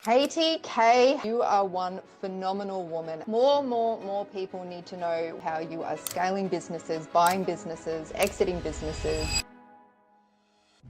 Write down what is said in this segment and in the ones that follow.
Katie K, you are one phenomenal woman. More people need to know how you are scaling businesses, buying businesses, exiting businesses.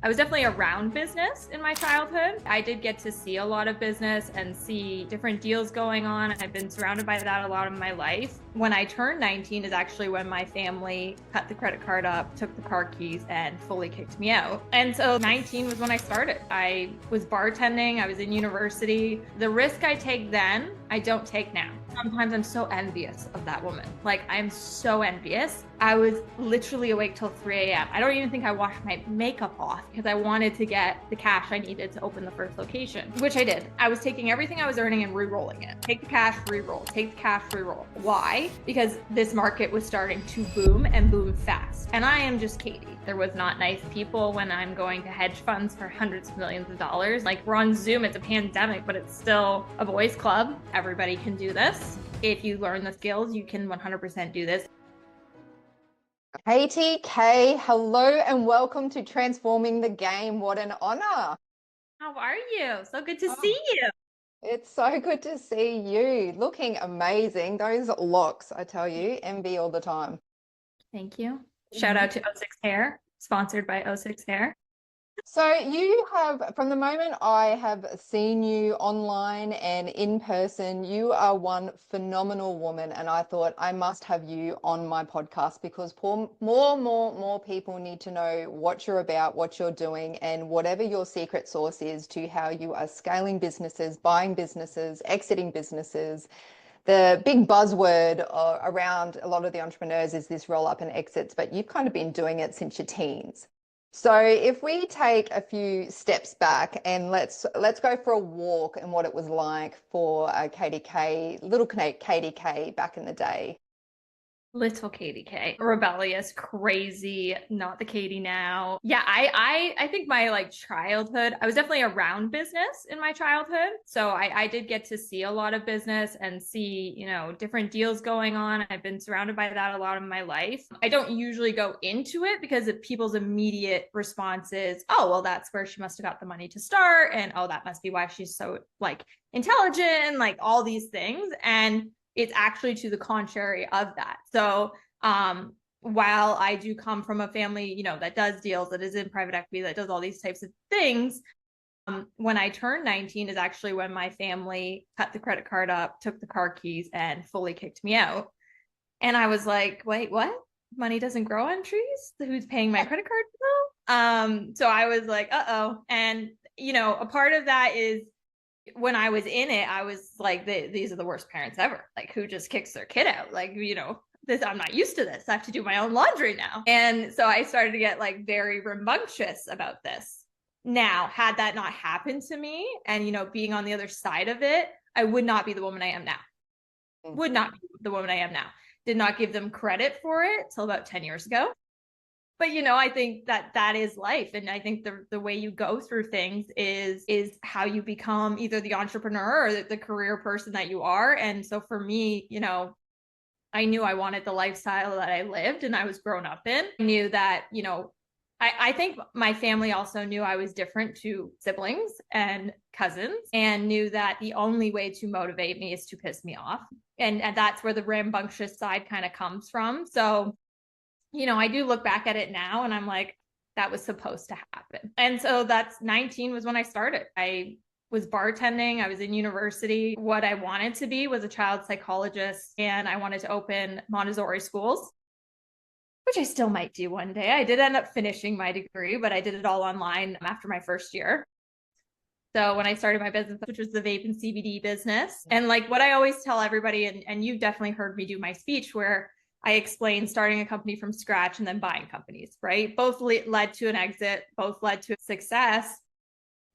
I was definitely around business in my childhood. I did get to see a lot of business and see different deals going on. I've been surrounded by that a lot of my life. When I turned 19 is actually when my family cut the credit card up, took the car keys, and fully kicked me out. And so 19 was when I started. I was bartending, I was in university. The risk I take then, I don't take now. Sometimes I'm so envious of that woman. Like, I'm so envious. I was literally awake till 3 a.m. I don't even think I washed my makeup off because I wanted to get the cash I needed to open the first location, which I did. I was taking everything I was earning and re-rolling it. Take the cash, re-roll. Take the cash, re-roll. Why? Because this market was starting to boom and boom fast. And I am just Katie. There was not nice people when I'm going to hedge funds for hundreds of millions of dollars. Like, we're on Zoom, it's a pandemic, but it's still a boys club. Everybody can do this. If you learn the skills, you can 100% do this. Katie K, hello and welcome to Transforming the Game. What an honor. How are you? So good to Oh, see you. it's so good to see you. Looking amazing. Those locks, I tell you, envy all the time. Thank you. Shout out to O6 Hair, sponsored by O6 Hair. So you have, from the moment I have seen you online and in person, you are one phenomenal woman. And I thought I must have you on my podcast because more people need to know what you're about, what you're doing, and whatever your secret sauce is to how you are scaling businesses, buying businesses, exiting businesses. The big buzzword around a lot of the entrepreneurs is this roll up and exits, but you've kind of been doing it since your teens. So if we take a few steps back and let's go for a walk and what it was like for Katie K, little Katie K back in the day. Little Katie K, rebellious, crazy, not the Katie now. Yeah, I think my like childhood, I was definitely around business in my childhood. So I did get to see a lot of business and see, different deals going on. I've been surrounded by that a lot of my life. I don't usually go into it because people's immediate response is, oh, well, that's where she must have got the money to start. And oh, that must be why she's so like intelligent, like all these things. And it's actually to the contrary of that. So while I do come from a family, that does deals, that is in private equity, that does all these types of things, when I turned 19 is actually when my family cut the credit card up, took the car keys, and fully kicked me out. And I was like, wait, what? Money doesn't grow on trees? Who's paying my credit card bill? So I was like, uh-oh. And, a part of that is when I was in it, I was like, these are the worst parents ever. Like, who just kicks their kid out? Like, this, I'm not used to this. I have to do my own laundry now. And so I started to get like very rambunctious about this. Now, had that not happened to me and, being on the other side of it, I would not be the woman I am now. Would not be the woman I am now. Did not give them credit for it till about 10 years ago. But I think that is life, and I think the way you go through things is how you become either the entrepreneur or the career person that you are. And so for me, I knew I wanted the lifestyle that I lived and I was grown up in. I knew that I think my family also knew I was different to siblings and cousins, and knew that the only way to motivate me is to piss me off, and that's where the rambunctious side kind of comes from. So I do look back at it now and I'm like, that was supposed to happen. And so that's 19 was when I started. I was bartending. I was in university. What I wanted to be was a child psychologist, and I wanted to open Montessori schools, which I still might do one day. I did end up finishing my degree, but I did it all online after my first year. So when I started my business, which was the vape and CBD business, and like what I always tell everybody, and you've definitely heard me do my speech where I explained starting a company from scratch and then buying companies, right? Both led to an exit, both led to success.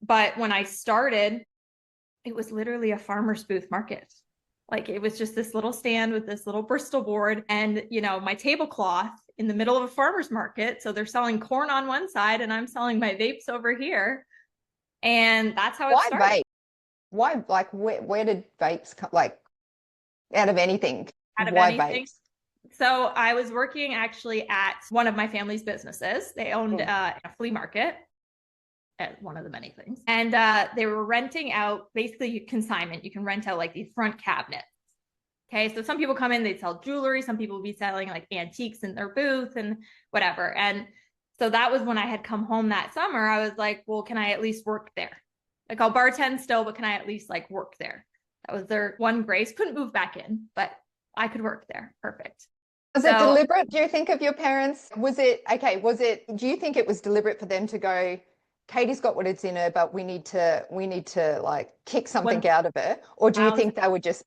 But when I started, it was literally a farmer's booth market. Like, it was just this little stand with this little Bristol board and, my tablecloth in the middle of a farmer's market. So they're selling corn on one side and I'm selling my vapes over here. And that's how it started. Why vape? Why, like, where did vapes come, like, out of anything? Out of Why anything. vapes? So I was working actually at one of my family's businesses. They owned a flea market. at one of the many things. And they were renting out basically consignment. You can rent out like these front cabinets. Okay, so some people come in, they sell jewelry. Some people will be selling like antiques in their booth and whatever. And so that was when I had come home that summer. I was like, well, can I at least work there? Like I'll bartend still, but can I at least like work there? That was their one grace. Couldn't move back in, but I could work there. Perfect. Was it So deliberate, do you think, of your parents? Do you think it was deliberate for them to go, Katie's got what it's in her, but we need to like kick something out of her? Or do you think they were just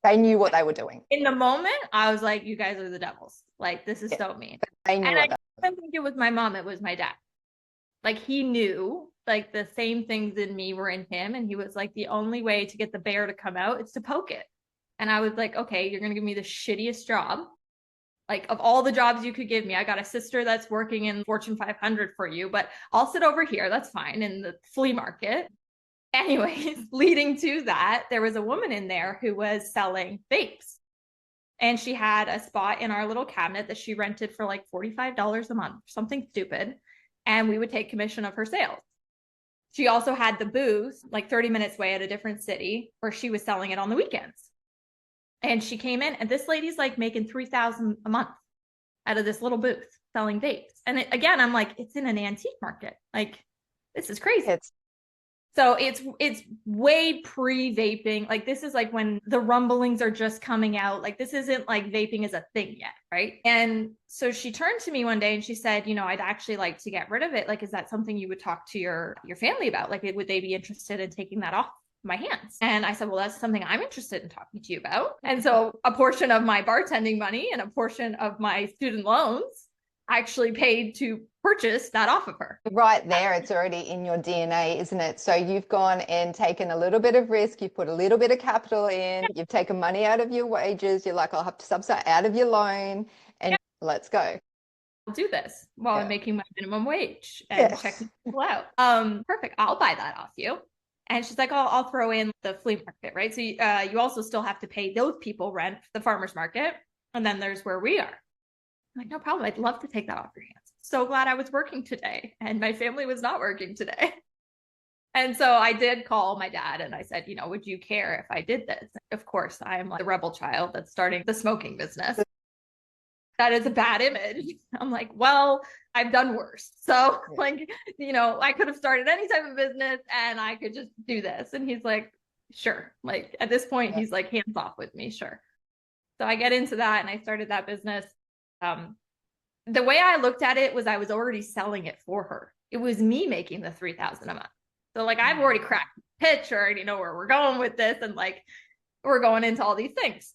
they knew what they were doing? in the moment, I was like, you guys are the devils. Like, this is so mean. They knew And what I didn't think it was my mom, it was my dad. Like he knew like the same things in me were in him. And he was like, the only way to get the bear to come out is to poke it. And I was like, okay, you're going to give me the shittiest job. Like of all the jobs you could give me, I got a sister that's working in Fortune 500 for you, but I'll sit over here. That's fine in the flea market. Anyways, leading to that, there was a woman in there who was selling vapes. And she had a spot in our little cabinet that she rented for like $45 a month, something stupid. And we would take commission of her sales. She also had the booth like 30 minutes away at a different city where she was selling it on the weekends. And she came in and this lady's like making $3,000 a month out of this little booth selling vapes. And again, I'm like, it's in an antique market. Like, this is crazy. So it's way pre-vaping. Like this is like when the rumblings are just coming out. Like this isn't like vaping is a thing yet, right? And so she turned to me one day and she said, you know, I'd actually like to get rid of it. Like, is that something you would talk to your family about? Like, would they be interested in taking that off my hands? And I said, well, that's something I'm interested in talking to you about. And so a portion of my bartending money and a portion of my student loans actually paid to purchase that off of her. Right there, it's already in your DNA, isn't it? So you've gone and taken a little bit of risk, you've put a little bit of capital in, you've taken money out of your wages, you're like, I'll have to subsidize out of your loan, and let's go. I'll do this while I'm making my minimum wage and checking people out. Perfect. I'll buy that off you. And she's like, oh, I'll throw in the flea market, right? So you also still have to pay those people rent, the farmer's market. And then there's where we are. I'm like, no problem. I'd love to take that off your hands. So glad I was working today and my family was not working today. And so I did call my dad and I said, you know, would you care if I did this? Of course, I'm like the rebel child that's starting the smoking business. That is a bad image. I'm like, well, I've done worse. So like, you know, I could have started any type of business and I could just do this. And he's like, sure. Like at this point, he's like hands off with me. Sure. So I get into that and I started that business. The way I looked at it was I was already selling it for her. It was me making the $3,000 a month. So like I've already cracked the pitch, or already know where we're going with this, and like we're going into all these things.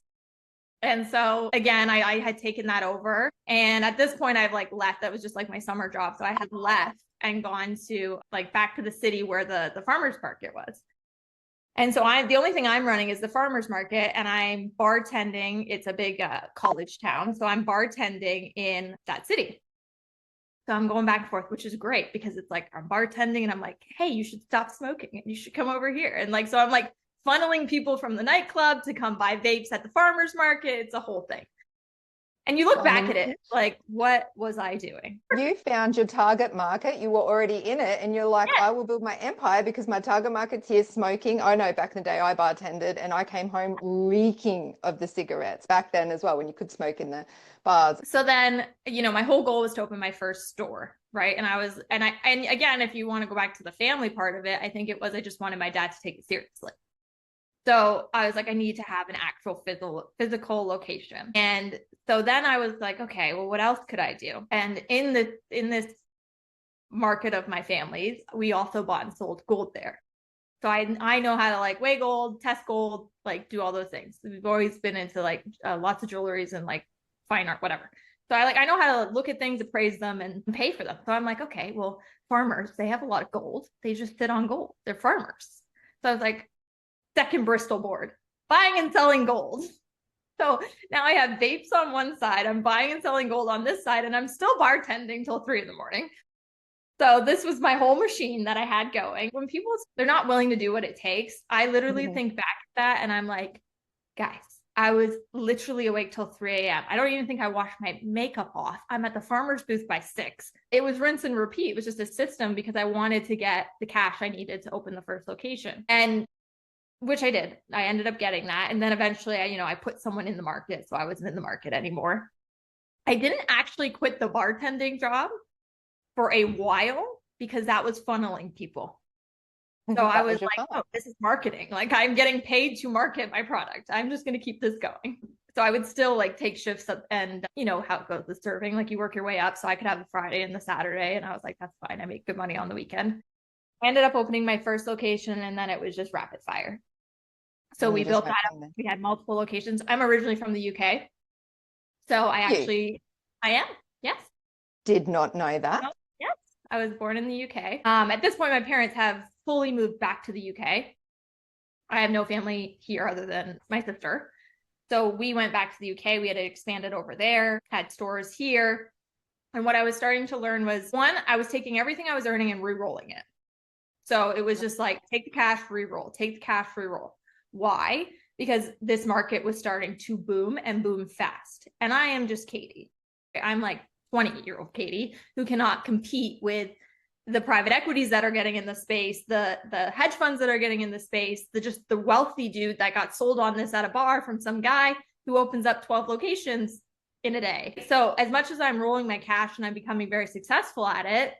And so again, I had taken that over, and at this point I've like left. That was just like my summer job, so I had left and gone to like back to the city where the farmers market was. And so the only thing I'm running is the farmer's market, and I'm bartending. It's a big college town. So I'm bartending in that city. So I'm going back and forth, which is great because it's like I'm bartending and I'm like, hey, you should stop smoking and you should come over here. And like, so I'm like funneling people from the nightclub to come buy vapes at the farmer's market. It's a whole thing. And you look back at it, like, what was I doing? You found your target market. You were already in it. And you're like, I will build my empire because my target market's here smoking. I know back in the day I bartended and I came home reeking of the cigarettes back then as well, when you could smoke in the bars. So then, you know, my whole goal was to open my first store. Right. And and again, if you want to go back to the family part of it, I think it was, I just wanted my dad to take it seriously. So I was like, I need to have an actual physical location. And so then I was like, okay, well, what else could I do? And in this market of my family's, we also bought and sold gold there. So I know how to like weigh gold, test gold, like do all those things. We've always been into like lots of jewelries and like fine art, whatever. So I know how to look at things, appraise them, and pay for them. So I'm like, okay, well, farmers, they have a lot of gold. They just sit on gold. They're farmers. So I was like, second Bristol board, buying and selling gold. So now I have vapes on one side, I'm buying and selling gold on this side, and I'm still bartending till 3 a.m. So this was my whole machine that I had going. When people, they're not willing to do what it takes, I literally think back at that and I'm like, guys, I was literally awake till 3 a.m. I don't even think I washed my makeup off. I'm at the farmer's booth by 6. It was rinse and repeat. It was just a system because I wanted to get the cash I needed to open the first location. And which I did. I ended up getting that. And then eventually I put someone in the market. So I wasn't in the market anymore. I didn't actually quit the bartending job for a while because that was funneling people. So I was like, oh, this is marketing. Like I'm getting paid to market my product. I'm just going to keep this going. So I would still like take shifts and you know how it goes with serving. Like you work your way up. So I could have the Friday and the Saturday. And I was like, that's fine. I make good money on the weekend. I ended up opening my first location and then it was just rapid fire. So we built that up. We had multiple locations. I'm originally from the UK. So I am. Yes. Did not know that. Yes. I was born in the UK. At this point, my parents have fully moved back to the UK. I have no family here other than my sister. So we went back to the UK. We had expanded over there, had stores here. And what I was starting to learn was, one, I was taking everything I was earning and re-rolling it. So it was just like, take the cash, re-roll, take the cash, re-roll. Why? Because this market was starting to boom and boom fast. And I am just Katie. I'm like 20-year-old Katie who cannot compete with the private equities that are getting in the space, the hedge funds that are getting in the space, the wealthy dude that got sold on this at a bar from some guy who opens up 12 locations in a day. So as much as I'm rolling my cash and I'm becoming very successful at it,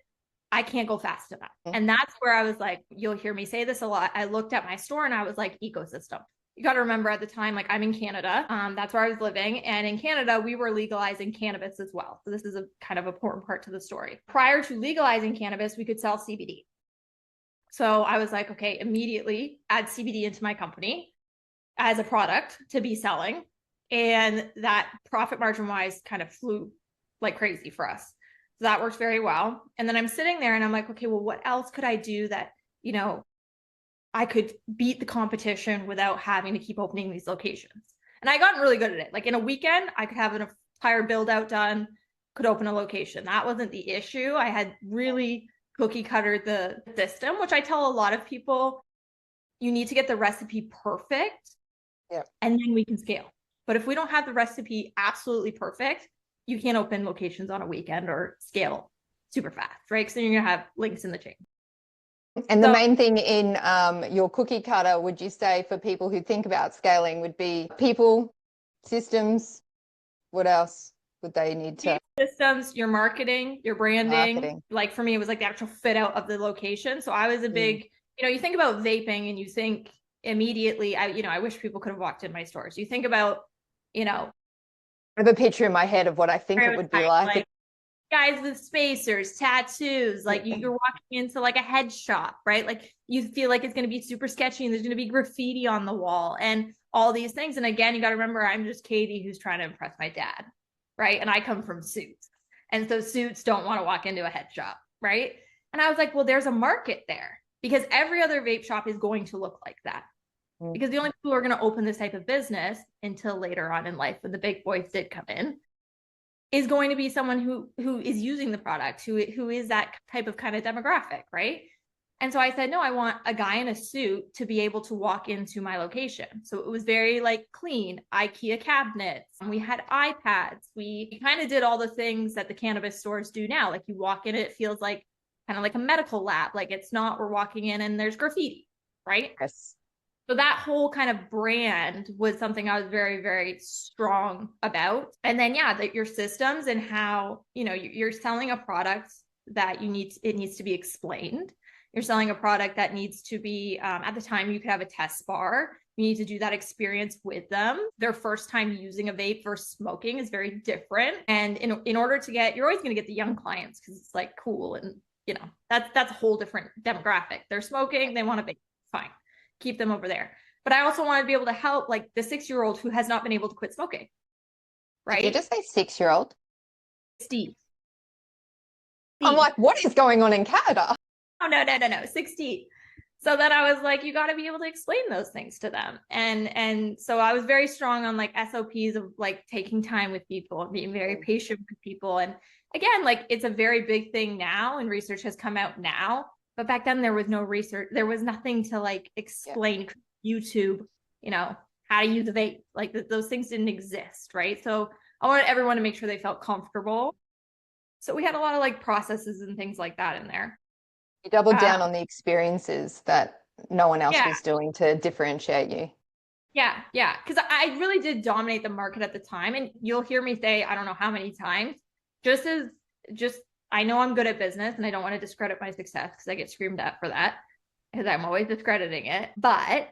I can't go fast enough. And that's where I was like, you'll hear me say this a lot. I looked at my store and I was like, ecosystem. You got to remember at the time, like I'm in Canada. That's where I was living. And in Canada, we were legalizing cannabis as well. So this is a kind of important part to the story. Prior to legalizing cannabis, we could sell CBD. So I was like, okay, immediately add CBD into my company as a product to be selling. And that profit margin wise kind of flew like crazy for us. So that worked very well. And then I'm sitting there and I'm like, okay, well, what else could I do that, you know, I could beat the competition without having to keep opening these locations? And I gotten really good at it. Like in a weekend, I could have an entire build out done, could open a location. That wasn't the issue. I had really cookie cuttered the system, which I tell a lot of people, you need to get the recipe perfect. And then we can scale. But if we don't have the recipe absolutely perfect, you can't open locations on a weekend or scale super fast, right? Because then you're going to have links in the chain. And the main thing in your cookie cutter, would you say, for people who think about scaling would be people, systems? What else would they need to? Systems, your marketing, your branding. Like for me, it was like the actual fit out of the location. So I was a big, you know, you think about vaping and you think immediately, I wish people could have walked in my stores. You think about, you know, I have a picture in my head of what I think it would be like. Guys with spacers, tattoos, like you're walking into like a head shop, right? Like you feel like it's going to be super sketchy and there's going to be graffiti on the wall and all these things. And again, you got to remember, I'm just Katie who's trying to impress my dad, right? And I come from suits. And so suits don't want to walk into a head shop, right? And I was like, well, there's a market there because every other vape shop is going to look like that. Because the only people who are going to open this type of business until later on in life, when the big boys did come in, is going to be someone who is using the product, who is that type of kind of demographic, right? And so I said, no, I want a guy in a suit to be able to walk into my location. So it was very like clean, IKEA cabinets. We had iPads. We kind of did all the things that the cannabis stores do now. Like you walk in, it feels like kind of like a medical lab. Like it's not, we're walking in and there's graffiti, right? Yes. So that whole kind of brand was something I was very, very strong about. And then, yeah, that your systems and how, you know, you're selling a product that it needs to be explained. You're selling a product that needs to be, at the time you could have a test bar. You need to do that experience with them. Their first time using a vape versus smoking is very different. And in order to you're always going to get the young clients because it's like cool. And, you know, that's a whole different demographic. They're smoking, they want to vape, fine. Keep them over there. But I also want to be able to help like the 6-year-old who has not been able to quit smoking. Right? Did you just say 6-year-old? Steve. I'm like, what is going on in Canada? Oh, no. 16. So then I was like, you got to be able to explain those things to them. And so I was very strong on like SOPs of like taking time with people and being very patient with people. And again, like it's a very big thing now and research has come out now. But back then there was no research. There was nothing to like explain YouTube, you know, how to use a vape. Like those things didn't exist, right? So I wanted everyone to make sure they felt comfortable. So we had a lot of like processes and things like that in there. You doubled Uh, down on the experiences that no one else yeah, was doing to differentiate you. yeah. Because I really did dominate the market at the time. And you'll hear me say, I don't know how many times, just as just I know I'm good at business and I don't want to discredit my success because I get screamed at for that because I'm always discrediting it. But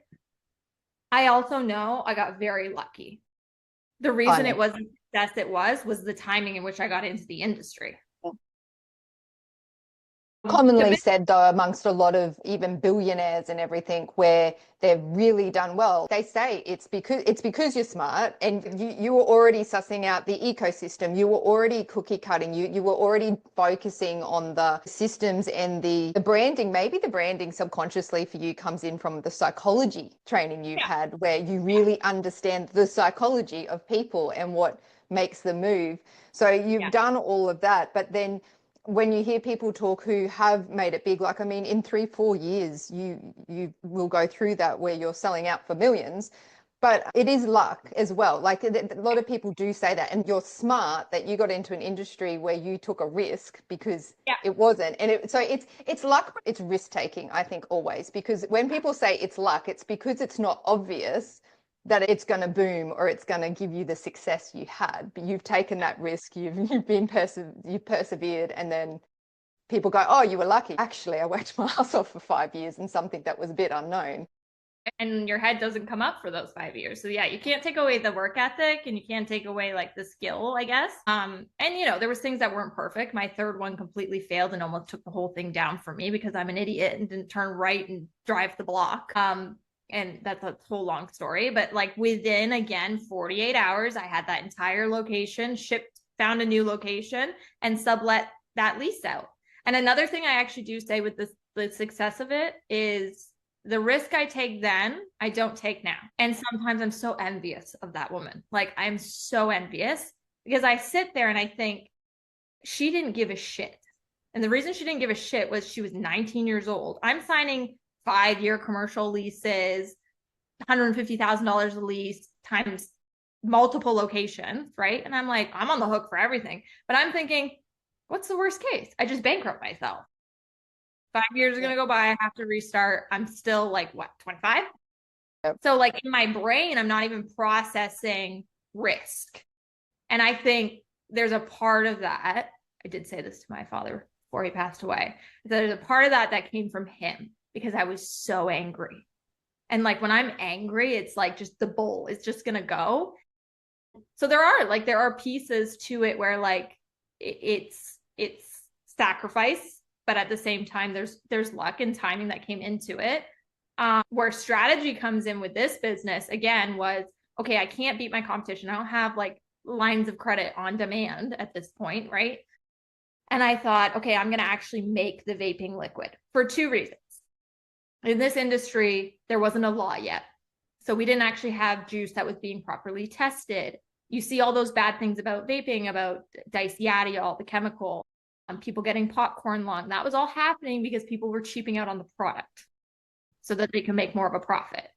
I also know I got very lucky. The I reason know. it wasn't the success it was the timing in which I got into the industry. Commonly said though amongst a lot of even billionaires and everything where they've really done well, they say it's because you're smart and you were already sussing out the ecosystem, you were already cookie cutting, you were already focusing on the systems and the branding. Maybe the branding subconsciously for you comes in from the psychology training you've Yeah, had, where you really understand the psychology of people and what makes them move. So you've yeah, done all of that, but then when you hear people talk who have made it big, like, I mean, in 3-4 years, you will go through that where you're selling out for millions, but it is luck as well. Like a lot of people do say that, and you're smart that you got into an industry where you took a risk because yeah. it wasn't. And so it's luck, but it's risk taking, I think, always, because when people say it's luck, it's because it's not obvious that it's going to boom or it's going to give you the success you had. But you've taken that risk, you've persevered, and then people go, oh, you were lucky. Actually, I worked my ass off for 5 years in something that was a bit unknown. And your head doesn't come up for those 5 years. So yeah, you can't take away the work ethic and you can't take away like the skill, I guess. And you know, there was things that weren't perfect. My third one completely failed and almost took the whole thing down for me because I'm an idiot and didn't turn right and drive the block. And that's a whole long story, but like within again 48 hours, I had that entire location shipped, found a new location, and sublet that lease out. And another thing I actually do say with this, the success of it is the risk I take then, I don't take now. And sometimes I'm so envious of that woman. Like I'm so envious because I sit there and I think she didn't give a shit. And the reason she didn't give a shit was she was 19 years old. I'm signing 5-year commercial leases, $150,000 a lease times multiple locations, right? And I'm like, I'm on the hook for everything. But I'm thinking, what's the worst case? I just bankrupt myself. 5 years are going to go by. I have to restart. I'm still like, what, 25? Yep. So, like, in my brain, I'm not even processing risk. And I think there's a part of that. I did say this to my father before he passed away. There's a part of that that came from him because I was so angry. And like when I'm angry, it's like just the bull is just going to go. So there are pieces to it where like it's sacrifice, but at the same time there's luck and timing that came into it. Where strategy comes in with this business again was, okay, I can't beat my competition. I don't have like lines of credit on demand at this point, right? And I thought, okay, I'm going to actually make the vaping liquid for two reasons. In this industry, there wasn't a law yet. So we didn't actually have juice that was being properly tested. You see all those bad things about vaping, about dicyadiol, the chemical, people getting popcorn lung. That was all happening because people were cheaping out on the product so that they can make more of a profit.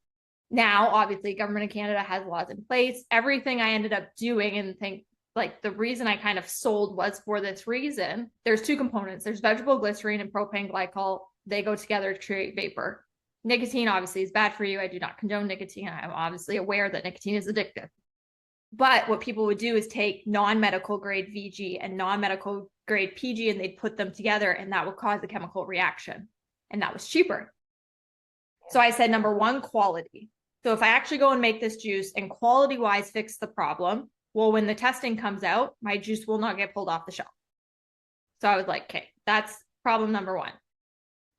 Now, obviously, government of Canada has laws in place. Everything I ended up doing and think like the reason I kind of sold was for this reason. There's two components. There's vegetable glycerine and propane glycol. They go together to create vapor. Nicotine obviously is bad for you. I do not condone nicotine. I'm obviously aware that nicotine is addictive. But what people would do is take non-medical grade VG and non-medical grade PG and they'd put them together and that would cause a chemical reaction. And that was cheaper. So I said, number one, quality. So if I actually go and make this juice and quality wise fix the problem, well, when the testing comes out, my juice will not get pulled off the shelf. So I was like, okay, that's problem number one.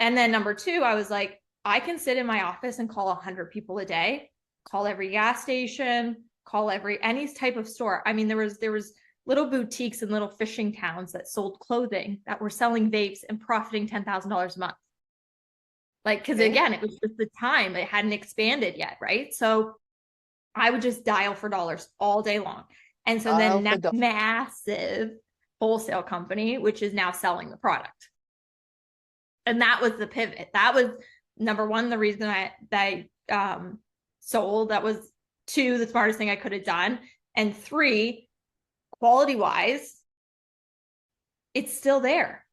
And then number two, I was like, I can sit in my office and call 100 people a day, call every gas station, call any type of store. I mean, there was little boutiques and little fishing towns that sold clothing that were selling vapes and profiting $10,000 a month. Like, because again, it was just the time, it hadn't expanded yet, right? So I would just dial for dollars all day long. And so then that massive wholesale company, which is now selling the product. And that was the pivot. That was number one, the reason I sold. That was 2, the smartest thing I could have done. And 3, quality wise, it's still there.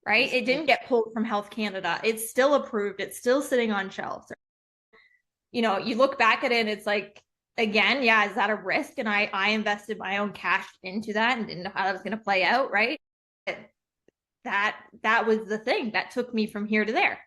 Right? It didn't get pulled from Health Canada. It's still approved. It's still sitting on shelves. You look back at it and it's like, again, yeah, is that a risk? And I invested my own cash into that and didn't know how that was going to play out, right? That was the thing that took me from here to there.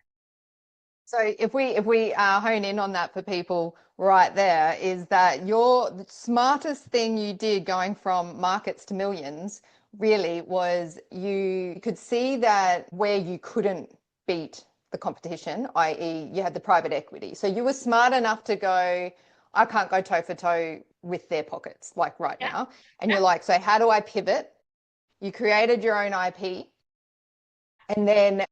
So if we hone in on that for people right there, is that the smartest thing you did going from markets to millions really was you could see that where you couldn't beat the competition, i.e. you had the private equity. So you were smart enough to go, I can't go toe for toe with their pockets like right now. And you're like, so how do I pivot? You created your own IP, and then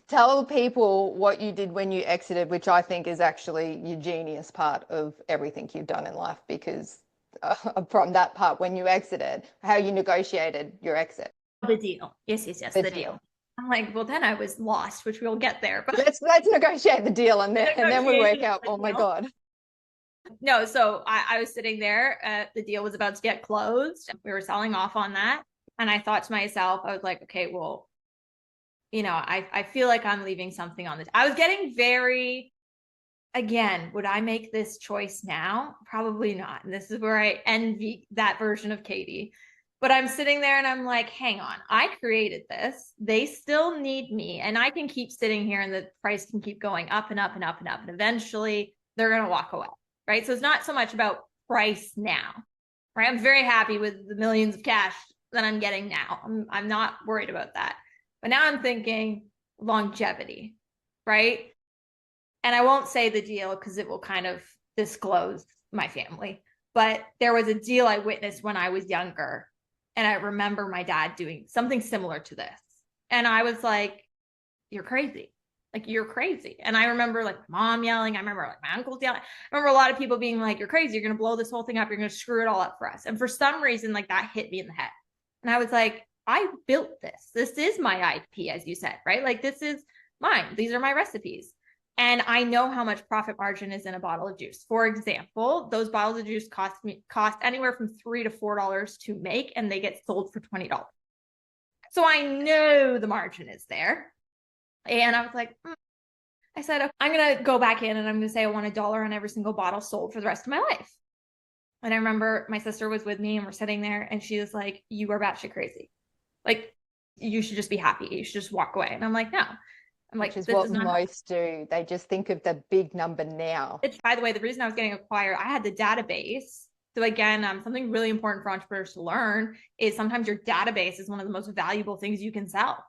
tell people what you did when you exited, which I think is actually your genius part of everything you've done in life, because from that part, when you exited, how you negotiated your exit. The deal. Yes, the deal. I'm like, well, then I was lost, which we'll get there. But let's negotiate the deal, and then we work out, oh my God. No, so I was sitting there. The deal was about to get closed. We were selling off on that. And I thought to myself, I was like, okay, well, I feel like I'm leaving something on this. I was getting very, again, would I make this choice now? Probably not. And this is where I envy that version of Katie. But I'm sitting there and I'm like, hang on, I created this. They still need me. And I can keep sitting here and the price can keep going up and up and up and up. And eventually they're going to walk away. Right. So it's not so much about price now. Right. I'm very happy with the millions of cash that I'm getting now. I'm not worried about that. But now I'm thinking longevity, right? And I won't say the deal because it will kind of disclose my family. But there was a deal I witnessed when I was younger. And I remember my dad doing something similar to this. And I was like, you're crazy. Like, you're crazy. And I remember like mom yelling. I remember like my uncles yelling. I remember a lot of people being like, you're crazy. You're going to blow this whole thing up. You're going to screw it all up for us. And for some reason, like that hit me in the head. And I was like, I built this. This is my IP, as you said, right? Like, this is mine. These are my recipes. And I know how much profit margin is in a bottle of juice. For example, those bottles of juice cost anywhere from $3 to $4 to make, and they get sold for $20. So I know the margin is there. And I was like, I said, okay, I'm going to go back in and I'm going to say I want $1 on every single bottle sold for the rest of my life. And I remember my sister was with me and we're sitting there and she was like, you are batshit crazy. Like, you should just be happy. You should just walk away. And I'm like, no. I'm like, which is what most do. They just think of the big number now. By the way, the reason I was getting acquired, I had the database. So again, something really important for entrepreneurs to learn is sometimes your database is one of the most valuable things you can sell.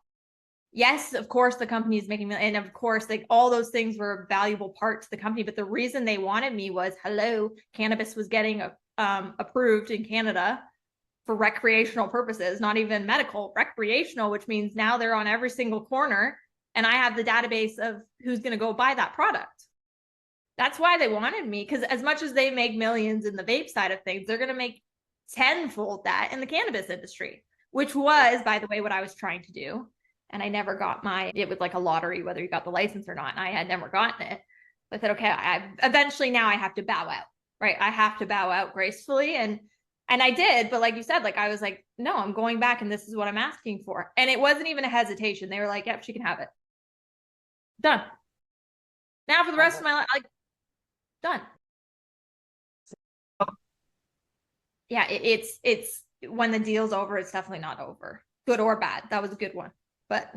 Yes, of course, the company is making, and of course, like all those things were a valuable part to the company. But the reason they wanted me was, hello, cannabis was getting approved in Canada for recreational purposes, not even medical, recreational, which means now they're on every single corner. And I have the database of who's going to go buy that product. That's why they wanted me, because as much as they make millions in the vape side of things, they're going to make tenfold that in the cannabis industry, which was, by the way, what I was trying to do. And I never got it was like a lottery, whether you got the license or not. And I had never gotten it. I said, okay, eventually now I have to bow out, right? I have to bow out gracefully. And I did, but like you said, like I was like, no, I'm going back and this is what I'm asking for. And it wasn't even a hesitation. They were like, yep, she can have it. Done. Now for the rest of my life, like, done. Yeah, it's when the deal's over, it's definitely not over. Good or bad. That was a good one. But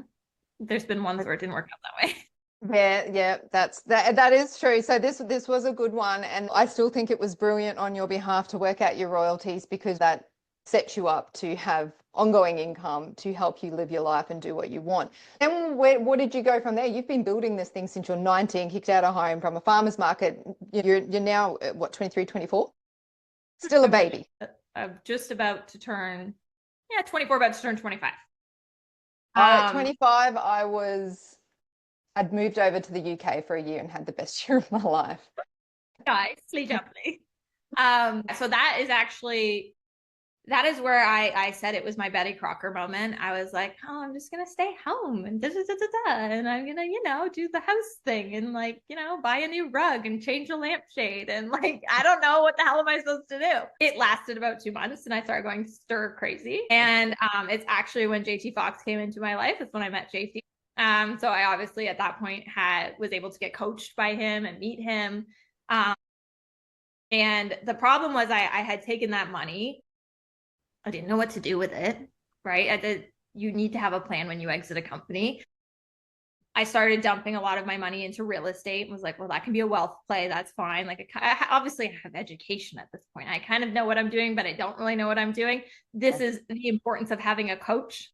there's been ones where it didn't work out that way. Yeah, that is true. So this was a good one, and I still think it was brilliant on your behalf to work out your royalties, because that sets you up to have ongoing income to help you live your life and do what you want. And what did you go from there? You've been building this thing since you're 19, kicked out of home from a farmer's market. You're now what, 23, 24? Still a baby. I'm just about to turn 24, about to turn 25. At 25, I'd moved over to the UK for a year and had the best year of my life. Nicely jubbly. So that is actually that is where I said it was my Betty Crocker moment. I was like, oh, I'm just going to stay home and da, da, da, da, da, and I'm going to, do the house thing and like, buy a new rug and change a lampshade. And like, I don't know what the hell am I supposed to do? It lasted about 2 months and I started going stir crazy. And it's actually when JT Fox came into my life. It's when I met JT. So I obviously at that point was able to get coached by him and meet him. And the problem was I had taken that money. I didn't know what to do with it, right? You need to have a plan when you exit a company. I started dumping a lot of my money into real estate and was like, well, that can be a wealth play. That's fine. Like, obviously, I have education at this point. I kind of know what I'm doing, but I don't really know what I'm doing. This is the importance of having a coach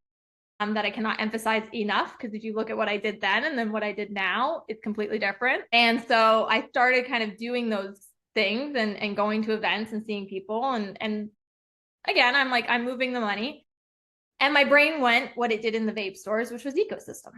that I cannot emphasize enough, because if you look at what I did then and then what I did now, it's completely different. And so I started kind of doing those things and going to events and seeing people. And again, I'm moving the money. And my brain went what it did in the vape stores, which was ecosystem.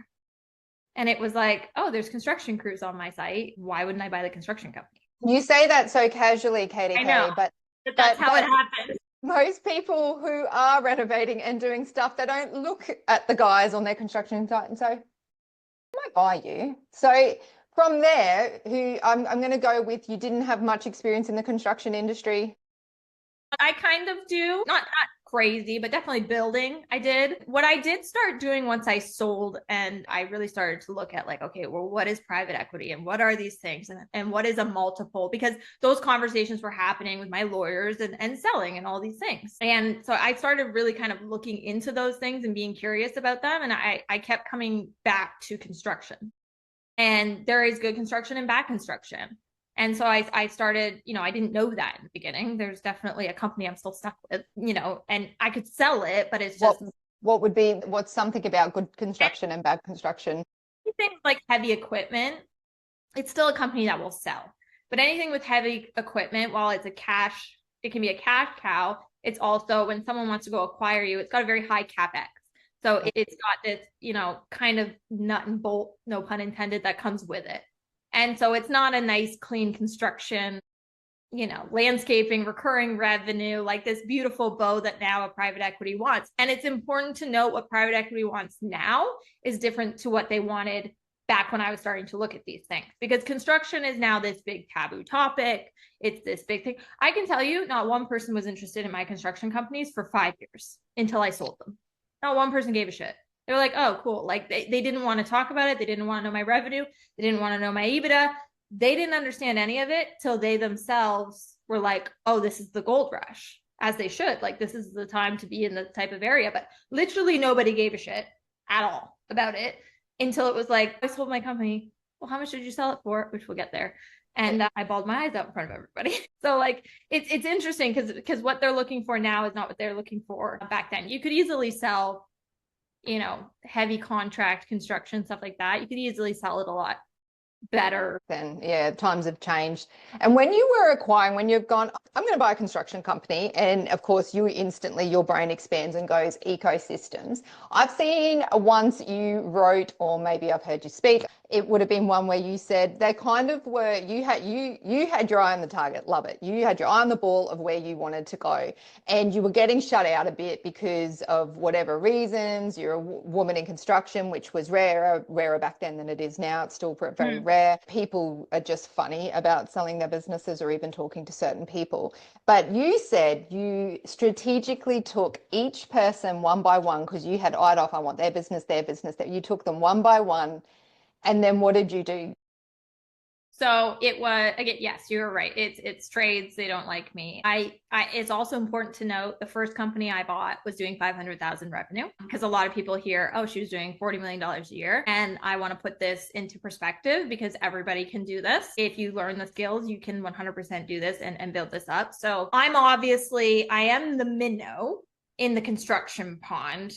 And it was like, oh, there's construction crews on my site. Why wouldn't I buy the construction company? You say that so casually, Katie I know, but that's how it happens. Most people who are renovating and doing stuff, they don't look at the guys on their construction site and say, I might buy you. So from there, I'm going to go with, you didn't have much experience in the construction industry. I kind of do, not crazy, but definitely building. I did. What I did start doing once I sold and I really started to look at like, okay, well, what is private equity and what are these things and what is a multiple? Because those conversations were happening with my lawyers and selling and all these things. And so I started really kind of looking into those things and being curious about them. And I kept coming back to construction. And there is good construction and bad construction. And so I started, I didn't know that in the beginning. There's definitely a company I'm still stuck with, and I could sell it, but it's just. What's something about good construction and bad construction? Things like heavy equipment, it's still a company that will sell. But anything with heavy equipment, while it can be a cash cow, it's also when someone wants to go acquire you, it's got a very high CapEx. So it's got this, kind of nut and bolt, no pun intended, that comes with it. And so it's not a nice, clean construction, landscaping, recurring revenue, like this beautiful bow that now a private equity wants. And it's important to note what private equity wants now is different to what they wanted back when I was starting to look at these things, because construction is now this big taboo topic. It's this big thing. I can tell you, not one person was interested in my construction companies for 5 years until I sold them. Not one person gave a shit. They were like, oh, cool. Like they didn't want to talk about it. They didn't want to know my revenue. They didn't want to know my EBITDA. They didn't understand any of it till they themselves were like, oh, this is the gold rush, as they should. Like, this is the time to be in this type of area. But literally nobody gave a shit at all about it until it was like, I sold my company. Well, how much did you sell it for? Which we'll get there. And I bawled my eyes out in front of everybody. So like, it's interesting because what they're looking for now is not what they're looking for back then. You could easily sell, heavy contract construction, stuff like that. You could easily sell it a lot better. Then, yeah, times have changed. And when you've gone, I'm going to buy a construction company, and of course your brain expands and goes ecosystems. I've seen once you wrote, or maybe I've heard you speak, it would have been one where you said they kind of were, you had your eye on the target, love it. You had your eye on the ball of where you wanted to go, and you were getting shut out a bit because of whatever reasons. You're a woman in construction, which was rarer back then than it is now. It's still very rare. People are just funny about selling their businesses or even talking to certain people. But you said you strategically took each person one by one, because you had eyed off, I want their business, that you took them one by one. And then what did you do? So it was, again, yes, you're right. It's trades. They don't like me. It's also important to note the first company I bought was doing 500,000 revenue, because a lot of people hear, oh, she was doing $40 million a year. And I want to put this into perspective, because everybody can do this. If you learn the skills, you can 100% do this and build this up. So I am the minnow in the construction pond,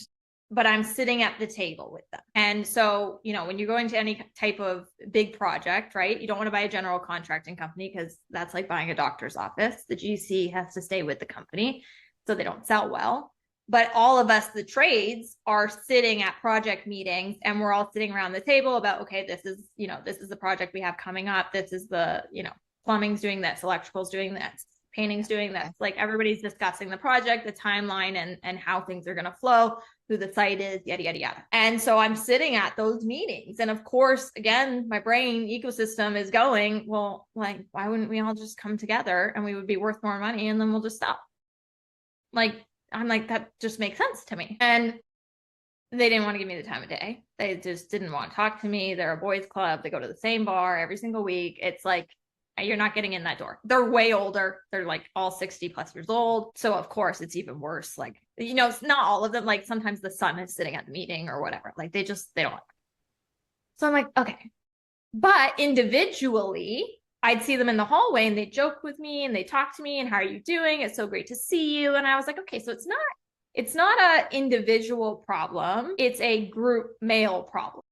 but I'm sitting at the table with them. And so, when you go into any type of big project, right, you don't want to buy a general contracting company, because that's like buying a doctor's office. The GC has to stay with the company so they don't sell well. But all of us, the trades, are sitting at project meetings, and we're all sitting around the table about, okay, this is the project we have coming up. This is the, plumbing's doing this, electrical's doing this. Painting's doing this. Like everybody's discussing the project, the timeline, and how things are going to flow, who the site is, yada, yada, yada. And so I'm sitting at those meetings. And of course, again, my brain ecosystem is going, well, like, why wouldn't we all just come together and we would be worth more money and then we'll just stop? Like, I'm like, that just makes sense to me. And they didn't want to give me the time of day. They just didn't want to talk to me. They're a boys club. They go to the same bar every single week. It's like, you're not getting in that door. They're way older. They're like all 60 plus years old. So of course it's even worse. Like, you know, it's not all of them. Like sometimes the son is sitting at the meeting or whatever. Like they don't. So I'm like, okay. But individually, I'd see them in the hallway and they joke with me and they talk to me and how are you doing? It's so great to see you. And I was like, okay, so it's not an individual problem. It's a group male problem.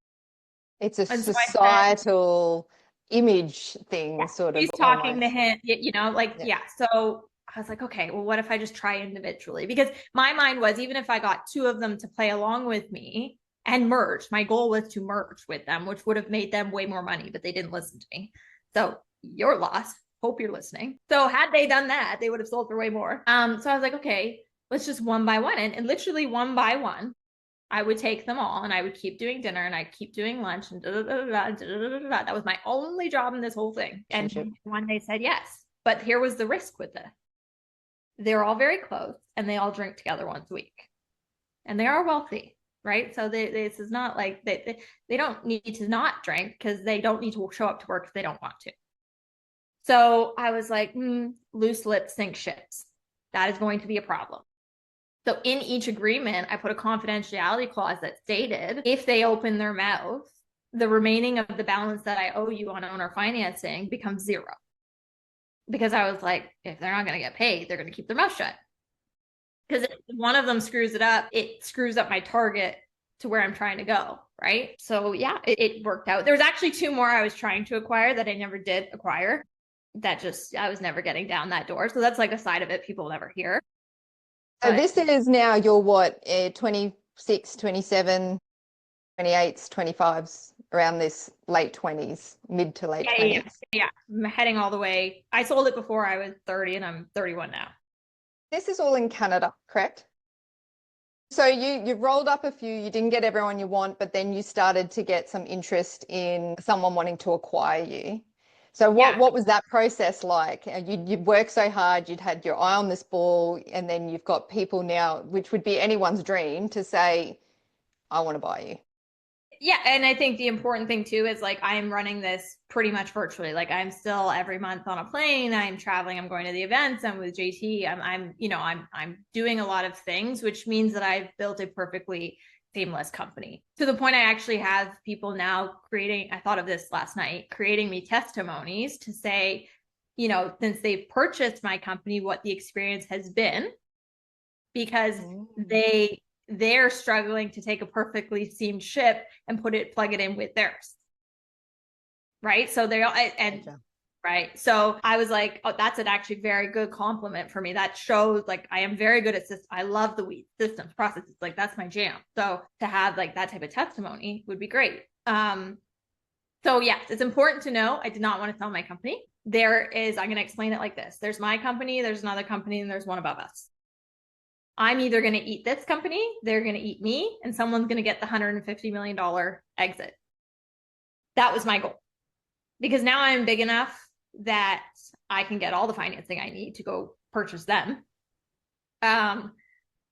It's a societal image thing, sort of. He's talking almost. to him, you know, like, yeah. So I was like, okay, well, what if I just try individually? Because my mind was, even if I got two of them to play along with me and merge, my goal was to merge with them, which would have made them way more money, but they didn't listen to me. So your loss. Hope you're listening. So had they done that, they would have sold for way more. So I was like, okay, let's just one by one. And literally one by one, I would take them all and I would keep doing dinner and I'd keep doing lunch and that was my only job in this whole thing. And one day said yes. But here was the risk with this. They're all very close and they all drink together once a week. And they are wealthy, right? So this is not like they don't need to not drink because they don't need to show up to work if they don't want to. So I was like, loose lips sink ships. That is going to be a problem. So in each agreement, I put a confidentiality clause that stated if they open their mouth, the remaining of the balance that I owe you on owner financing becomes zero. Because I was like, if they're not going to get paid, they're going to keep their mouth shut. Because if one of them screws it screws up my target to where I'm trying to go, right? So yeah, it worked out. There was actually two more I was trying to acquire that I never did acquire. I was never getting down that door. So that's like a side of it people never hear. So this is now your what, 26, 27, 28s, 25s, around this late 20s, mid to late 20s. Yeah. I'm heading all the way. I sold it before I was 30 and I'm 31 now. This is all in Canada, correct? So you've rolled up a few, you didn't get everyone you want, but then you started to get some interest in someone wanting to acquire you. So what was that process like? You'd worked so hard, you'd had your eye on this ball, and then you've got people now, which would be anyone's dream, to say, I want to buy you. Yeah. And I think the important thing too is like, I am running this pretty much virtually. Like I'm still every month on a plane, I'm traveling, I'm going to the events, I'm with JT, I'm doing a lot of things, which means that I've built a perfectly seamless company to the point I actually have people now I thought of this last night, creating me testimonies to say, you know, since they've purchased my company, what the experience has been, because they're struggling to take a perfectly seamed ship and plug it in with theirs. Right. So right. So I was like, oh, that's an actually very good compliment for me. That shows like I am very good at systems. I love the systems processes. Like that's my jam. So to have like that type of testimony would be great. So yes, it's important to know I did not want to sell my company. I'm going to explain it like this. There's my company, there's another company, and there's one above us. I'm either going to eat this company, they're going to eat me, and someone's going to get the $150 million exit. That was my goal. Because now I'm big enough that I can get all the financing I need to go purchase them. And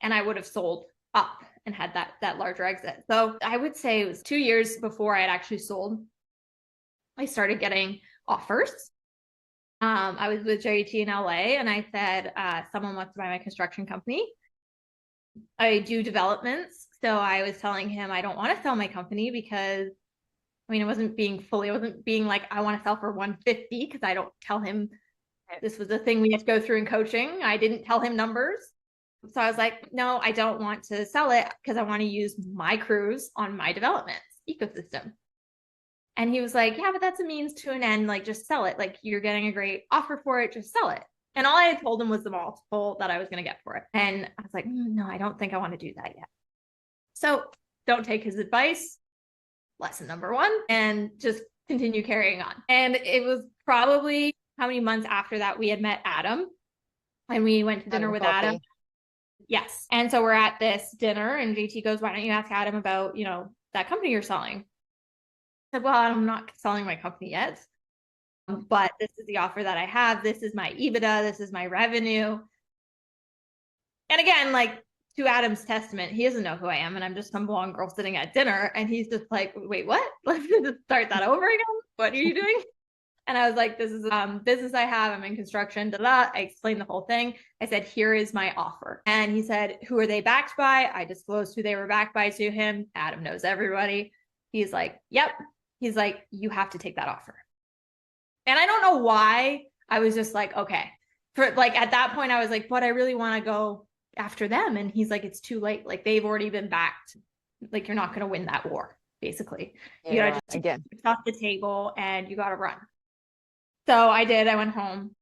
I would have sold up and had that larger exit. So I would say it was 2 years before I had actually sold. I started getting offers. I was with JT in LA and I said, someone wants to buy my construction company. I do developments. So I was telling him, I don't want to sell my company because it wasn't being like, I want to sell for 150 because I don't tell him. This was the thing we had to go through in coaching. I didn't tell him numbers. So I was like, no, I don't want to sell it because I want to use my crews on my developments ecosystem. And he was like, yeah, but that's a means to an end. Like, just sell it. Like, you're getting a great offer for it. Just sell it. And all I had told him was the multiple that I was going to get for it. And I was like, no, I don't think I want to do that yet. So don't take his advice. Lesson number one, and just continue carrying on. And it was probably how many months after that we had met Adam. and we went to dinner Adam with Adam. Coffey. Yes. And so we're at this dinner, and JT goes, "Why don't you ask Adam about, that company you're selling?" I said, "Well, I'm not selling my company yet, but this is the offer that I have. This is my EBITDA. This is my revenue." And again, like, to Adam's testament, he doesn't know who I am, and I'm just some blonde girl sitting at dinner, and he's just like, "Wait, what? Let's just start that over again. What are you doing?" And I was like, "This is business I have. I'm in construction." Da da. I explained the whole thing. I said, "Here is my offer." And he said, "Who are they backed by?" I disclosed who they were backed by to him. Adam knows everybody. He's like, "Yep." He's like, "You have to take that offer." And I don't know why. I was just like, okay. For like at that point, I was like, "But I really want to go after them." And he's like, "It's too late. Like, they've already been backed. Like, you're not going to win that war, basically. Yeah, You got to right. just take Again. it off the table and you got to run." So I did. I went home.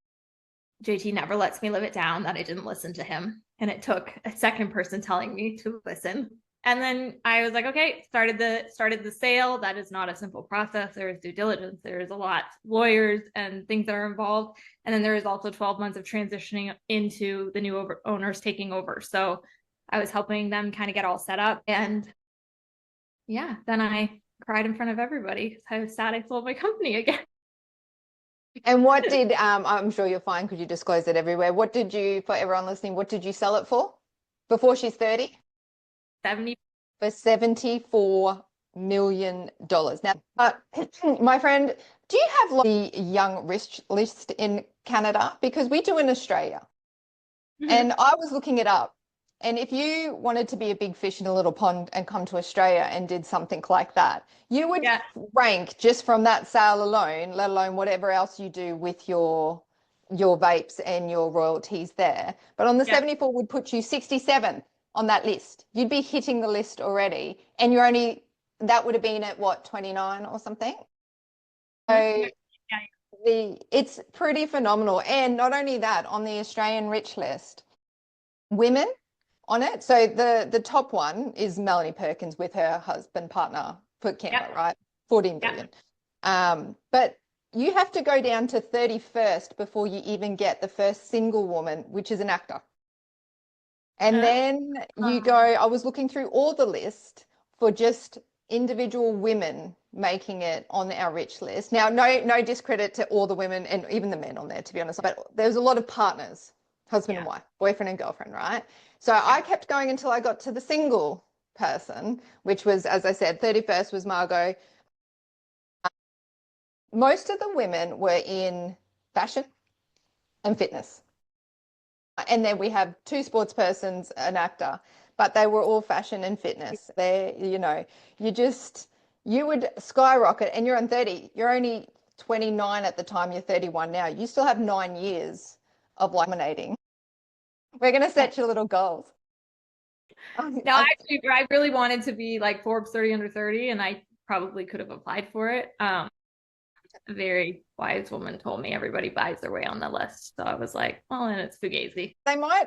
JT never lets me live it down that I didn't listen to him. And it took a second person telling me to listen. And then I was like, okay, started the sale. That is not a simple process. There is due diligence. There is a lot, lawyers and things that are involved. And then there is also 12 months of transitioning into the new owners taking over. So I was helping them kind of get all set up. And yeah, then I cried in front of everybody because I was sad I sold my company again. And what did, I'm sure you're fine because you disclose it everywhere. What did you, for everyone listening, what did you sell it for before she's 30? 70. For $74 million. Now, my friend, do you have the young rich list in Canada? Because we do in Australia. And I was looking it up. And if you wanted to be a big fish in a little pond and come to Australia and did something like that, you would Yeah. rank just from that sale alone, let alone whatever else you do with your vapes and your royalties there. But on the Yeah. 74 would put you 67 on that list. You'd be hitting the list already. And you're only, that would have been at what, 29 or something? So it's pretty phenomenal. And not only that, on the Australian rich list, women on it. So the top one is Melanie Perkins with her husband partner for Canva, Yeah. right? 14 Yeah. billion. But you have to go down to 31st before you even get the first single woman, which is an actor. And then you go, I was looking through all the list for just individual women making it on our rich list. Now, no discredit to all the women and even the men on there, to be honest, but there's a lot of partners, husband and wife, boyfriend and girlfriend, right? So I kept going until I got to the single person, which was, as I said, 31st was Margot. Most of the women were in fashion and fitness. And then we have two sports persons, an actor, but they were all fashion and fitness. You would skyrocket and you're on 30. You're only 29 at the time, you're 31 now. You still have 9 years of dominating. We're going to set your little goals. No, actually, I really wanted to be like Forbes 30 under 30, and I probably could have applied for it. A very wise woman told me everybody buys their way on the list. So I was like, well, and it's Fugazi. They might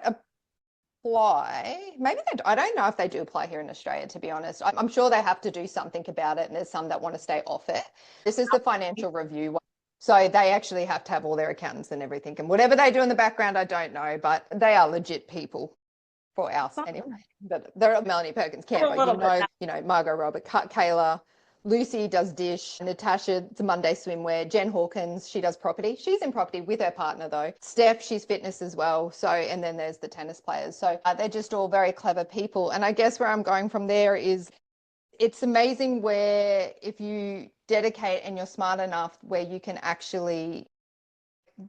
apply. Maybe they, I don't know if they do apply here in Australia, to be honest. I'm sure they have to do something about it, and there's some that want to stay off it. This is the financial review one. So they actually have to have all their accountants and everything. And whatever they do in the background, I don't know, but they are legit people for us anyway. But they're Melanie Perkins Canva, Margot Robert, Kayla, Lucy does dish, Natasha, it's a Monday swimwear, Jen Hawkins, she does property. She's in property with her partner though. Steph, she's fitness as well. So, and then there's the tennis players. So they're just all very clever people. And I guess where I'm going from there is it's amazing where if you dedicate and you're smart enough where you can actually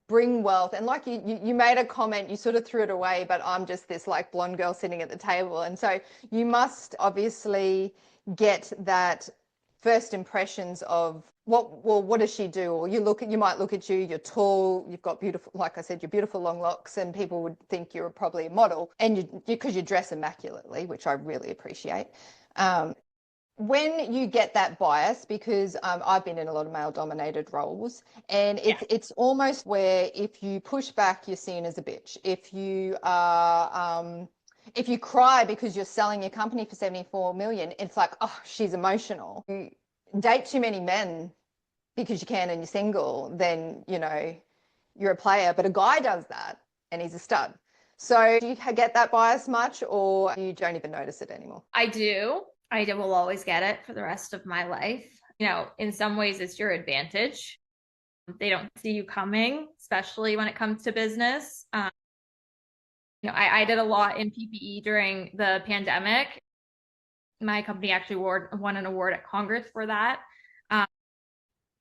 bring wealth. And like you made a comment, you sort of threw it away, but I'm just this like blonde girl sitting at the table. And so you must obviously get that first impressions of what does she do? Or you might look at you, you're tall, you've got beautiful, like I said, you're beautiful long locks, and people would think you're probably a model, and because you dress immaculately, which I really appreciate. When you get that bias, because I've been in a lot of male dominated roles, and it's almost where if you push back, you're seen as a bitch. If you cry because you're selling your company for 74 million, it's like, oh, she's emotional. You date too many men because you can and you're single, then you're a player. But a guy does that, and he's a stud. So do you get that bias much, or you don't even notice it anymore? I do. Will always get it for the rest of my life. In some ways it's your advantage. They don't see you coming, especially when it comes to business. I did a lot in PPE during the pandemic. My company actually won an award at Congress for that.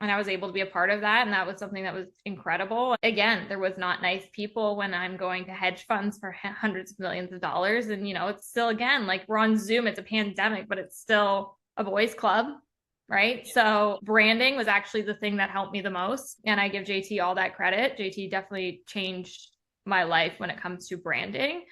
And I was able to be a part of that. And that was something that was incredible. Again, there was not nice people when I'm going to hedge funds for hundreds of millions of dollars. And, it's still, again, like we're on Zoom, it's a pandemic, but it's still a boys club, right? So branding was actually the thing that helped me the most. And I give JT all that credit. JT definitely changed my life when it comes to branding,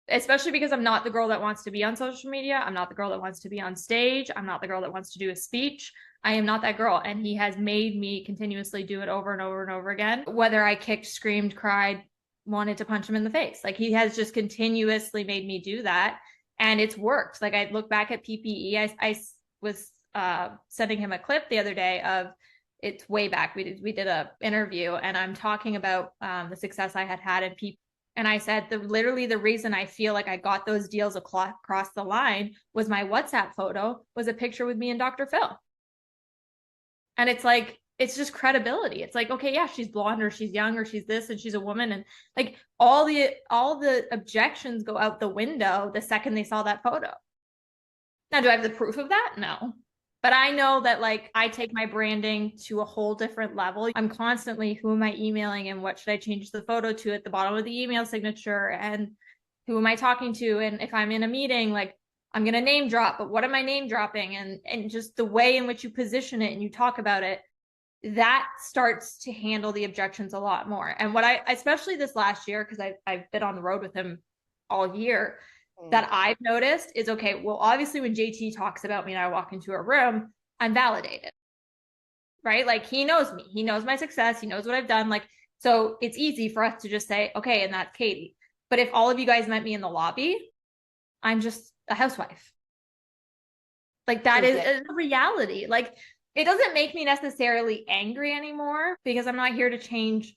especially because I'm not the girl that wants to be on social media. I'm not the girl that wants to be on stage. I'm not the girl that wants to do a speech. I am not that girl. And he has made me continuously do it over and over and over again. Whether I kicked, screamed, cried, wanted to punch him in the face. Like he has just continuously made me do that. And it's worked. Like I look back at PPE. I was sending him a clip the other day of, it's way back. We did a interview and I'm talking about the success I had in PPE. And I said, literally the reason I feel like I got those deals across the line was my WhatsApp photo was a picture with me and Dr. Phil. And it's like, it's just credibility. It's like, okay, yeah, she's blonde or she's young or she's this and she's a woman. And like all the objections go out the window the second they saw that photo. Now, do I have the proof of that? No. But I know that like I take my branding to a whole different level. I'm constantly, who am I emailing and what should I change the photo to at the bottom of the email signature? And who am I talking to? And if I'm in a meeting, like I'm going to name drop, but what am I name dropping? And just the way in which you position it and you talk about it, that starts to handle the objections a lot more. And what especially this last year, because I've been on the road with him all year, that I've noticed is, okay, well, obviously when JT talks about me and I walk into a room, I'm validated, right? Like he knows me, he knows my success, he knows what I've done. Like, so it's easy for us to just say, okay, and that's Katie. But if all of you guys met me in the lobby, I'm just a housewife. Like that is a reality. Like it doesn't make me necessarily angry anymore because I'm not here to change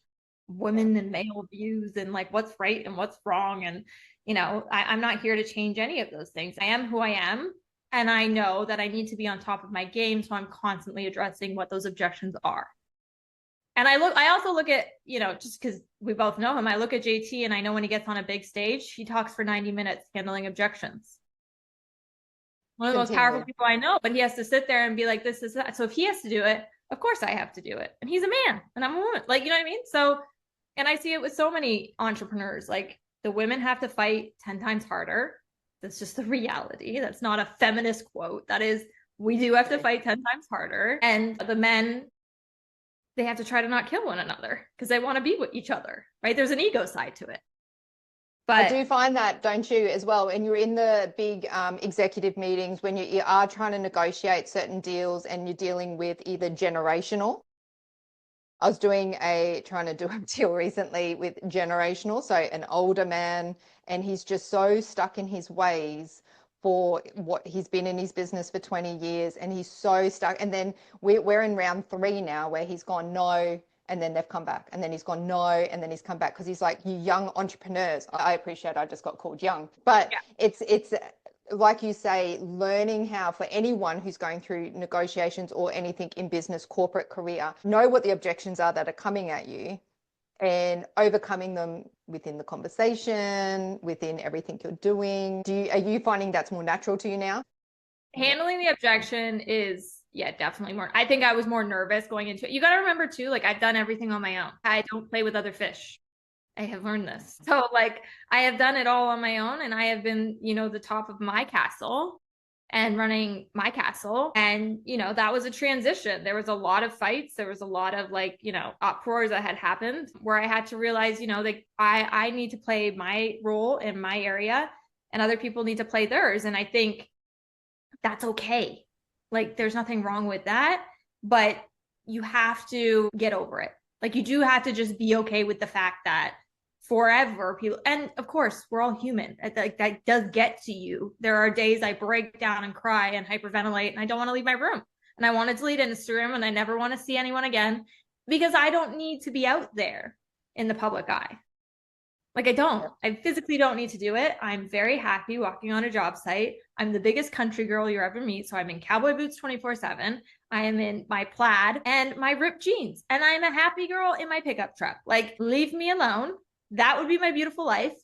women and male views and like what's right and what's wrong. And, I'm not here to change any of those things. I am who I am. And I know that I need to be on top of my game. So I'm constantly addressing what those objections are. And I also look at, just because we both know him, I look at JT and I know when he gets on a big stage, he talks for 90 minutes handling objections. One of the most powerful people I know, but he has to sit there and be like, this is that. So if he has to do it, of course I have to do it. And he's a man and I'm a woman. Like, you know what I mean? So, and I see it with so many entrepreneurs, like the women have to fight 10 times harder. That's just the reality. That's not a feminist quote. That is, we do have to fight 10 times harder. And the men, they have to try to not kill one another because they want to be with each other, right? There's an ego side to it. But I do find that, don't you, as well, and you're in the big executive meetings when you are trying to negotiate certain deals and you're dealing with either generational. I was trying to do a deal recently with generational, so an older man, and he's just so stuck in his ways for what he's been in his business for 20 years, and he's so stuck. And then we're in round 3 now where he's gone, no, and then they've come back, and then he's gone, no, and then he's come back because he's like, you young entrepreneurs. I appreciate I just got called young, but yeah. It's like you say, learning how, for anyone who's going through negotiations or anything in business, corporate career, know what the objections are that are coming at you and overcoming them within the conversation, within everything you're doing. Are you finding that's more natural to you now? Handling the objection is, yeah, definitely more. I think I was more nervous going into it. You got to remember too, like I've done everything on my own. I don't play with other fish. I have learned this. So like I have done it all on my own and I have been, the top of my castle and running my castle. And, that was a transition. There was a lot of fights. There was a lot of like, uproars that had happened where I had to realize, like I need to play my role in my area and other people need to play theirs. And I think that's okay. Like there's nothing wrong with that, but you have to get over it. Like you do have to just be okay with the fact that forever people, and of course we're all human, like that does get to you. There are days I break down and cry and hyperventilate and I don't want to leave my room and I want to delete Instagram and I never want to see anyone again because I don't need to be out there in the public eye. Like I physically don't need to do it. I'm very happy walking on a job site. I'm the biggest country girl you ever meet. So I'm in cowboy boots 24/7. I am in my plaid and my ripped jeans. And I'm a happy girl in my pickup truck. Like, leave me alone. That would be my beautiful life.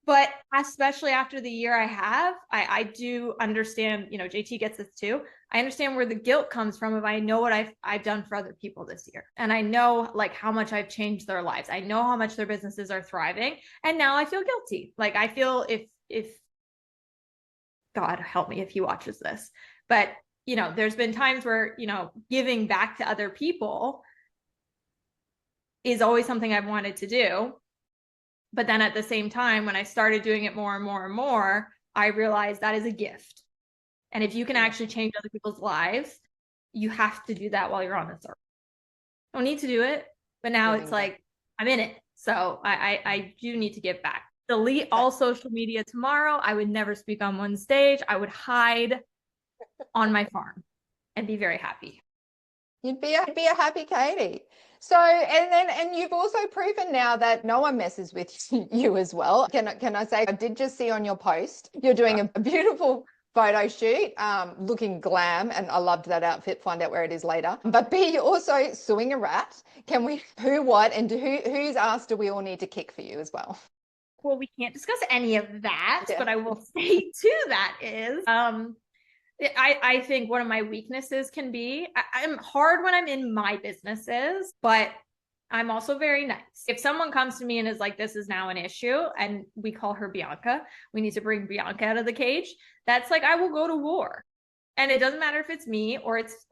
But especially after the year I have, I do understand, JT gets this too. I understand where the guilt comes from if I know what I've done for other people this year. And I know like how much I've changed their lives. I know how much their businesses are thriving. And now I feel guilty. Like I feel if God help me if he watches this. But there's been times where, giving back to other people is always something I've wanted to do. But then at the same time, when I started doing it more and more and more, I realized that is a gift. And if you can actually change other people's lives, you have to do that while you're on this earth. Don't need to do it, but now it's like I'm in it. So I do need to give back. Delete all social media tomorrow. I would never speak on one stage. I would hide on my farm and be very happy. You'd be a happy Katie. So, and you've also proven now that no one messes with you as well. Can I say, I did just see on your post, you're doing a beautiful photo shoot, looking glam, and I loved that outfit. Find out where it is later. But B, you're also suing a rat. Can we, who, what, and whose ass do we all need to kick for you as well? Well, we can't discuss any of that, but I will say to that is, I think one of my weaknesses can be I'm hard when I'm in my businesses, but I'm also very nice. If someone comes to me and is like, this is now an issue, and we call her Bianca, we need to bring Bianca out of the cage. That's like, I will go to war. And it doesn't matter if it's me or it's,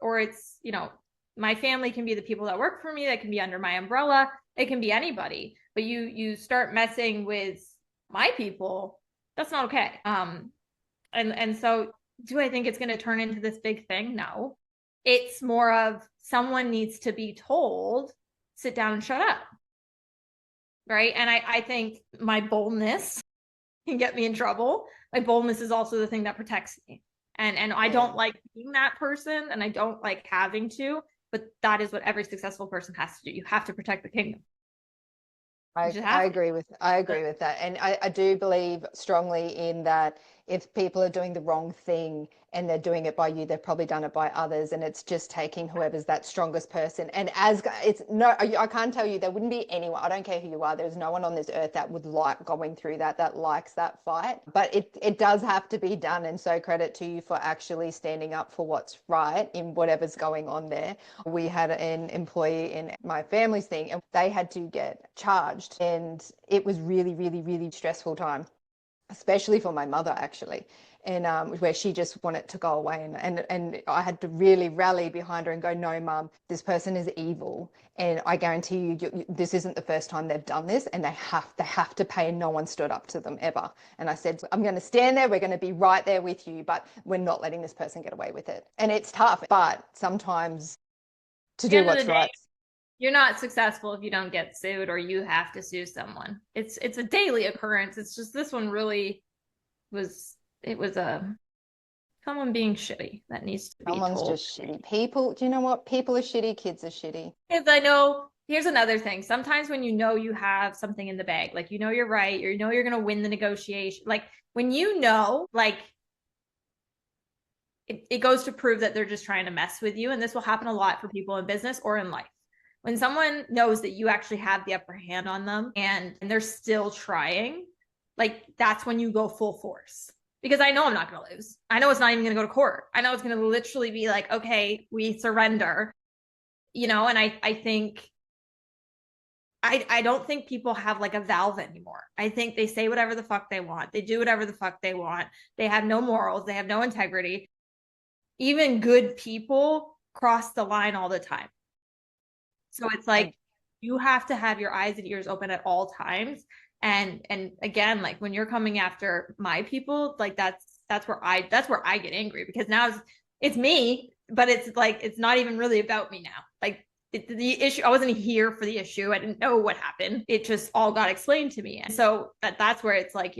my family can be the people that work for me, that can be under my umbrella. It can be anybody, but you start messing with my people, that's not okay. And so do I think it's going to turn into this big thing? No. It's more of someone needs to be told, sit down and shut up. Right. And I think my boldness can get me in trouble. My boldness is also the thing that protects me. And I don't like being that person, and I don't like having to, but that is what every successful person has to do. You have to protect the kingdom. I agree with that. And I do believe strongly in that if people are doing the wrong thing and they're doing it by you, they've probably done it by others, and it's just taking whoever's that strongest person. And as it's no, I can't tell you, there wouldn't be anyone, I don't care who you are, there's no one on this earth that would like going through that likes that fight. But it does have to be done. And so credit to you for actually standing up for what's right in whatever's going on there. We had an employee in my family's thing, and they had to get charged, and it was really, really, really stressful time, especially for my mother actually, and where she just wanted to go away, and I had to really rally behind her and go, no mum, this person is evil, and I guarantee you this isn't the first time they've done this, and they have to pay, and no one stood up to them ever. And I said, I'm going to stand there, we're going to be right there with you, but we're not letting this person get away with it. And it's tough, but sometimes to do what's right. You're not successful if you don't get sued or you have to sue someone. It's a daily occurrence. It's just this one really was someone being shitty that needs to be Someone's told. just shitty. People, do you know what? People are shitty, kids are shitty. Because I know, here's another thing. Sometimes when you have something in the bag, like you're right, you're going to win the negotiation. Like when like it goes to prove that they're just trying to mess with you. And this will happen a lot for people in business or in life. When someone knows that you actually have the upper hand on them and they're still trying, like that's when you go full force. Because I know I'm not going to lose. I know it's not even going to go to court. I know it's going to literally be like, okay, we surrender, and I think, I don't think people have like a valve anymore. I think they say whatever the fuck they want. They do whatever the fuck they want. They have no morals. They have no integrity. Even good people cross the line all the time. So it's like you have to have your eyes and ears open at all times. And again, like when you're coming after my people, like that's where I get angry, because now it's me, but it's like it's not even really about me now. Like the issue, I wasn't here for the issue. I didn't know what happened. It just all got explained to me. And so that's where it's like,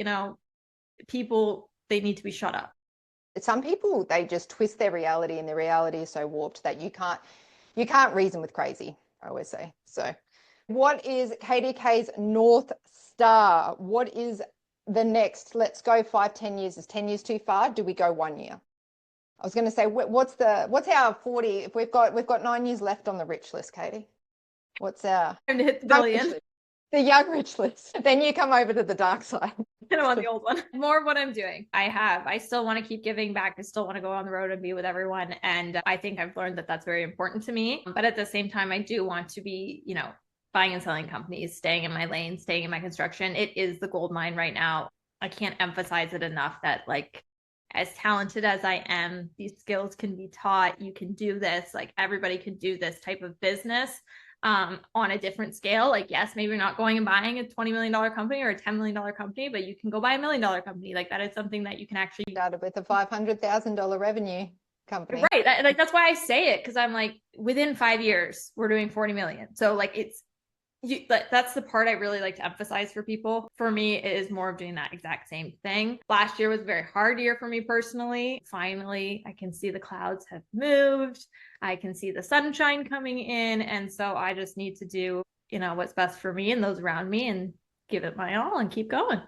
people, they need to be shut up. Some people, they just twist their reality, and their reality is so warped that you can't reason with crazy, I always say. So What is KDK's North Star? What is the next? Let's go 5, 10 years. Is 10 years too far? Do we go 1 year? I was going to say, what's our 40? If we've got 9 years left on the rich list, Katie. What's our Time to hit the young rich billion. list? The young rich list. Then you come over to the dark side. And I'm on the old one. More of what I'm doing. I still want to keep giving back. I still want to go on the road and be with everyone. And I think I've learned that that's very important to me. But at the same time, I do want to be, buying and selling companies, staying in my lane, staying in my construction. It is the gold mine right now. I can't emphasize it enough that, like, as talented as I am, these skills can be taught. You can do this. Like, everybody can do this type of business. On a different scale. Like, yes, maybe you're not going and buying a $20 million company or a $10 million company, but you can go buy a $1 million company. Like, that is something that you can actually Started with a $500,000 revenue company. Right. That's why I say it, because I'm like, within 5 years, we're doing 40 million. So, like, that's the part I really like to emphasize for people. For me, it is more of doing that exact same thing. Last year was a very hard year for me personally. Finally, I can see the clouds have moved. I can see the sunshine coming in. And so I just need to do, what's best for me and those around me and give it my all and keep going.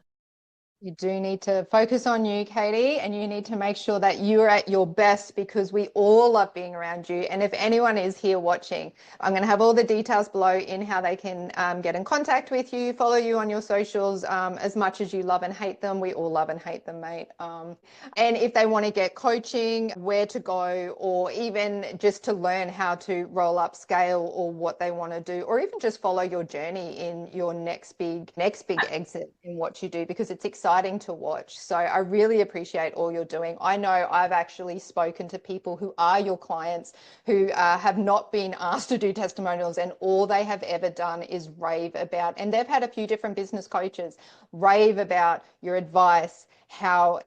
You do need to focus on you, Katie, and you need to make sure that you're at your best, because we all love being around you. And if anyone is here watching, I'm going to have all the details below in how they can get in contact with you, follow you on your socials. As much as you love and hate them, we all love and hate them, mate. And if they want to get coaching, where to go, or even just to learn how to roll up, scale, or what they want to do, or even just follow your journey in your next big exit in what you do, because it's exciting to watch. So I really appreciate all you're doing. I know I've actually spoken to people who are your clients who have not been asked to do testimonials, and all they have ever done is rave about, and they've had a few different business coaches, rave about your advice, how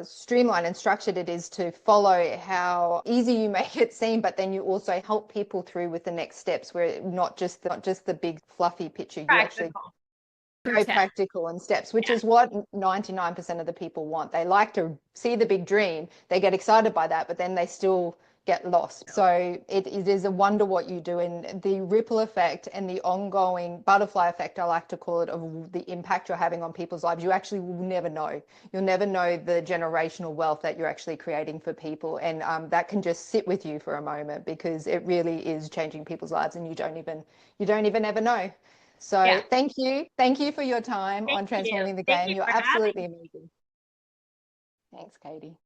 streamlined and structured it is to follow, how easy you make it seem, but then you also help people through with the next steps, where not just the big fluffy picture, you actually very practical and steps, which is what 99% of the people want. They like to see the big dream, they get excited by that, but then they still get lost. So it is a wonder what you do, and the ripple effect and the ongoing butterfly effect, I like to call it, of the impact you're having on people's lives. You actually will never know. You'll never know the generational wealth that you're actually creating for people, and that can just sit with you for a moment, because it really is changing people's lives, and you don't even ever know. So thank you. Thank you for your time on Transforming the Thank Game. you You're for having me. absolutely amazing. Thanks, Katie.